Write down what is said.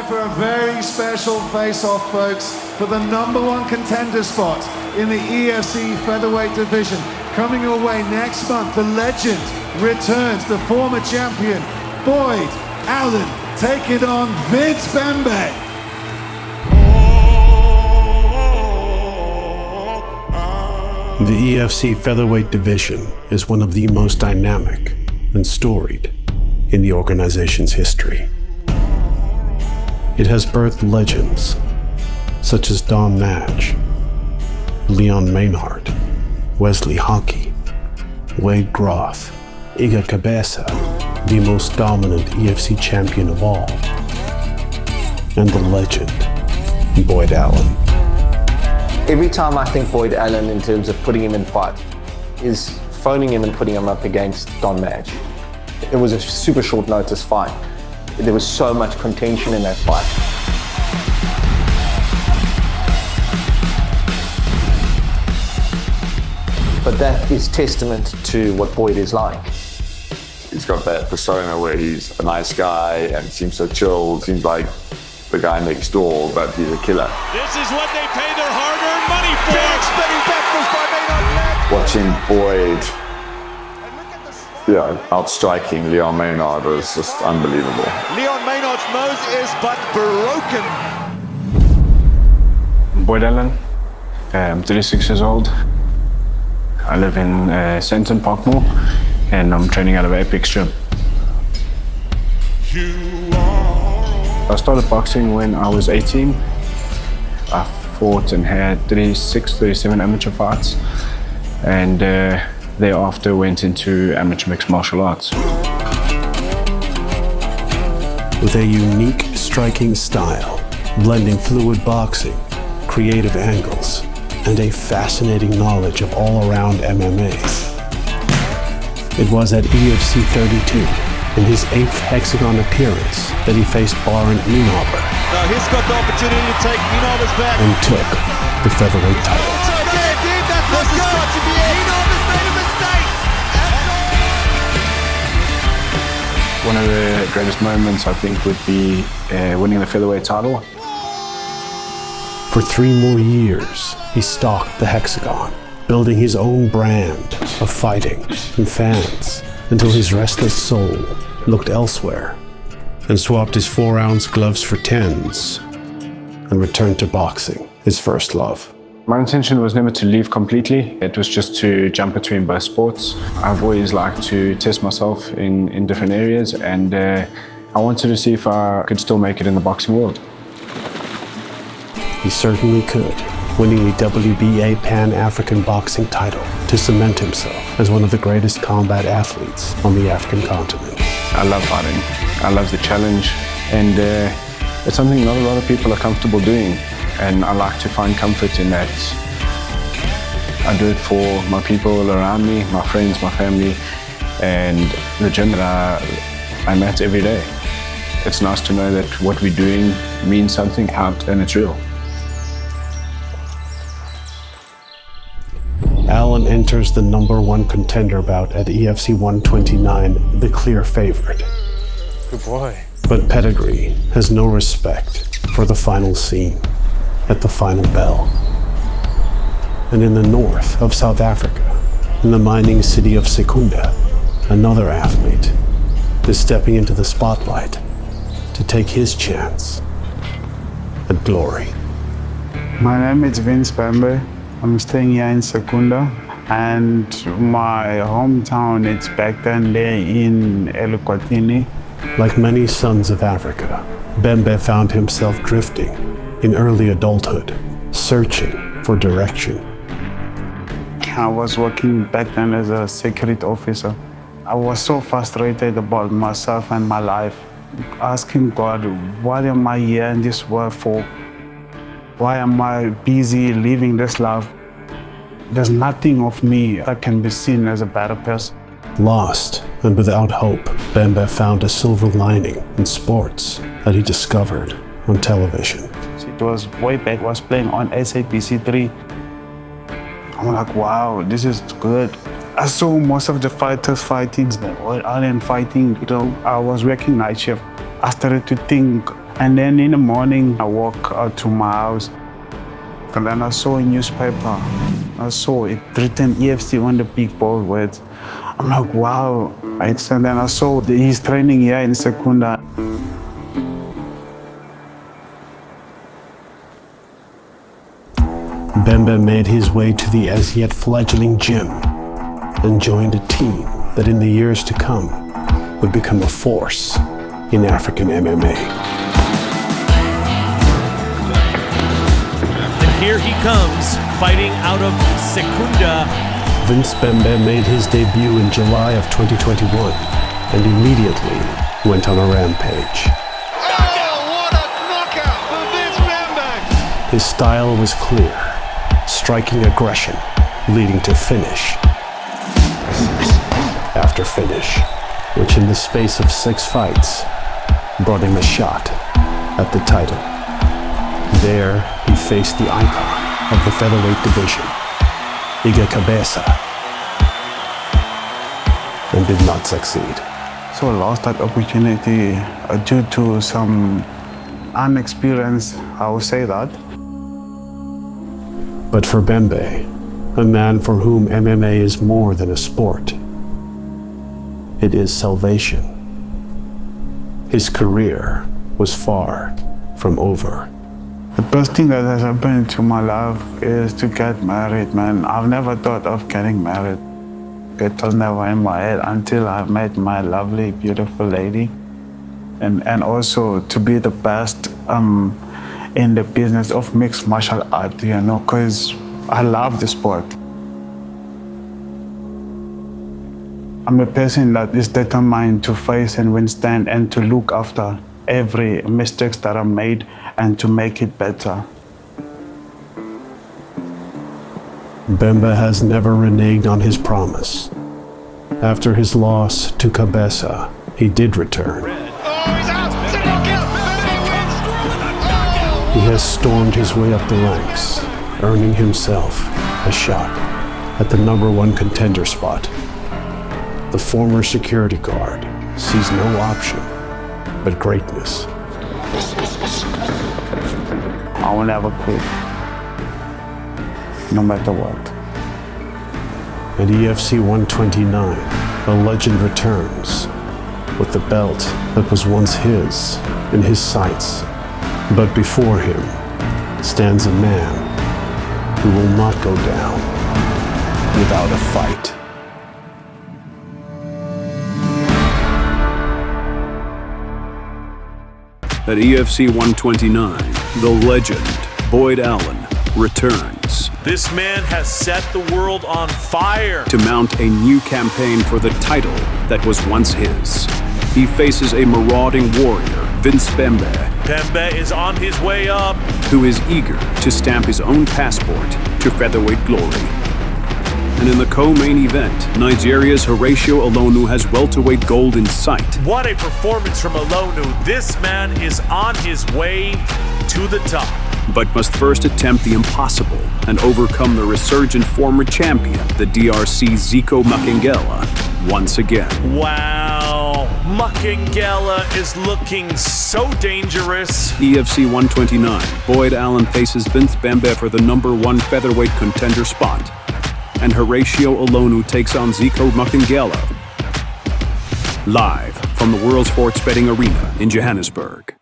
here for a very special face-off, folks, for the #1 contender spot in the EFC featherweight division. Coming your way next month, the legend returns, the former champion, Boyd Allen, taking on Vince Bembe. The EFC featherweight division is one of the most dynamic and storied in the organization's history. It has birthed legends such as Don Madge, Leon Maynard, Wesley Hockey, Wade Groth, Iga Cabeza, the most dominant EFC champion of all, and the legend, Boyd Allen. Every time I think Boyd Allen in terms of putting him in fight, is phoning him and putting him up against Don Madge. It was a super short notice fight. There was so much contention in that fight. But that is testament to what Boyd is like. He's got that persona where he's a nice guy and seems so chill, seems like the guy next door, but he's a killer. This is what they pay their hard-earned money for. Big spinning backwards by Maynard. Watching Boyd, outstriking Leon Maynard was just unbelievable. Leon Maynard's nose is but broken. Boyd Allen, I'm 36 years old. I live in Centon Parkmore, and I'm training out of Apex Gym. I started boxing when I was 18. I fought and had 36, 37 amateur fights, and thereafter went into amateur mixed martial arts. With a unique striking style, blending fluid boxing, creative angles, and a fascinating knowledge of all-around MMA. It was at EFC 32, in his 8th Hexagon appearance, that he faced Baron Inauber. Now he's got the opportunity to take Inauber's back. And took the featherweight title. This has got to be it. Inauber's made a mistake. One of the greatest moments, I think, would be winning the featherweight title. For 3 more years, he stalked the Hexagon, building his own brand of fighting and fans, until his restless soul looked elsewhere and swapped his 4-ounce gloves for 10s and returned to boxing, his first love. My intention was never to leave completely. It was just to jump between both sports. I've always liked to test myself in different areas, and I wanted to see if I could still make it in the boxing world. He certainly could, winning the WBA Pan-African boxing title to cement himself as one of the greatest combat athletes on the African continent. I love fighting. I love the challenge, and it's something not a lot of people are comfortable doing, and I like to find comfort in that. I do it for my people around me, my friends, my family, and the gym that I'm at every day. It's nice to know that what we're doing means something out and it's real. Allen enters the #1 contender bout at EFC 129, the clear favorite. Good boy. But pedigree has no respect for the final scene, at the final bell. And in the north of South Africa, in the mining city of Secunda, another athlete is stepping into the spotlight to take his chance at glory. My name is Vince Bembe. I'm staying here in Secunda, and my hometown is back then there in Elukwatini. Like many sons of Africa, Bembe found himself drifting in early adulthood, searching for direction. I was working back then as a security officer. I was so frustrated about myself and my life, asking God, what am I here in this world for? Why am I busy living this life? There's nothing of me that can be seen as a better person. Lost and without hope, Bembe found a silver lining in sports that he discovered on television. It was way back, I was playing on SABC 3. I'm like, wow, this is good. I saw most of the fighters fighting, fighting. I was working night shift. I started to think, And then in the morning, I walk out to my house. And then I saw a newspaper. I saw it written EFC on the big bold words. I'm like, wow. And then I saw that he's training here in Secunda. Bembe made his way to the as yet fledgling gym and joined a team that in the years to come would become a force in African MMA. And here he comes, fighting out of Secunda. Vince Bembe made his debut in July of 2021 and immediately went on a rampage. Oh, what a knockout for Vince Bembe! His style was clear, striking aggression, leading to finish after finish, which in the space of 6 fights brought him a shot at the title. There, he faced the icon of the featherweight division, Ziko Makengele, and did not succeed. So I lost that opportunity due to some inexperience, I would say that. But for Bembe, a man for whom MMA is more than a sport, it is salvation. His career was far from over. The best thing that has happened to my life is to get married, man. I've never thought of getting married. It was never in my head until I met my lovely, beautiful lady. And also to be the best in the business of mixed martial art, you know, because I love the sport. I'm a person that is determined to face and withstand and to look after every mistake that I made and to make it better. Bembe has never reneged on his promise. After his loss to Kabesa, he did return. He has stormed his way up the ranks, earning himself a shot at the #1 contender spot. The former security guard sees no option but greatness. I will never quit, no matter what. At EFC 129, a legend returns with the belt that was once his in his sights. But before him stands a man who will not go down without a fight. At EFC 129, the legend, Boyd Allen, returns. This man has set the world on fire. To mount a new campaign for the title that was once his. He faces a marauding warrior, Vince Bembe. Bembe is on his way up. Who is eager to stamp his own passport to featherweight glory. And in the co-main event, Nigeria's Horatius Alonu has welterweight gold in sight. What a performance from Alonu. This man is on his way to the top. But must first attempt the impossible and overcome the resurgent former champion, the DRC Ziko Makengele, once again. Wow, Makengele is looking so dangerous. EFC 129, Boyd Allen faces Vince Bembe for the #1 featherweight contender spot. And Horatius Alonu takes on Ziko Makengele. Live from the World Sports Betting Arena in Johannesburg.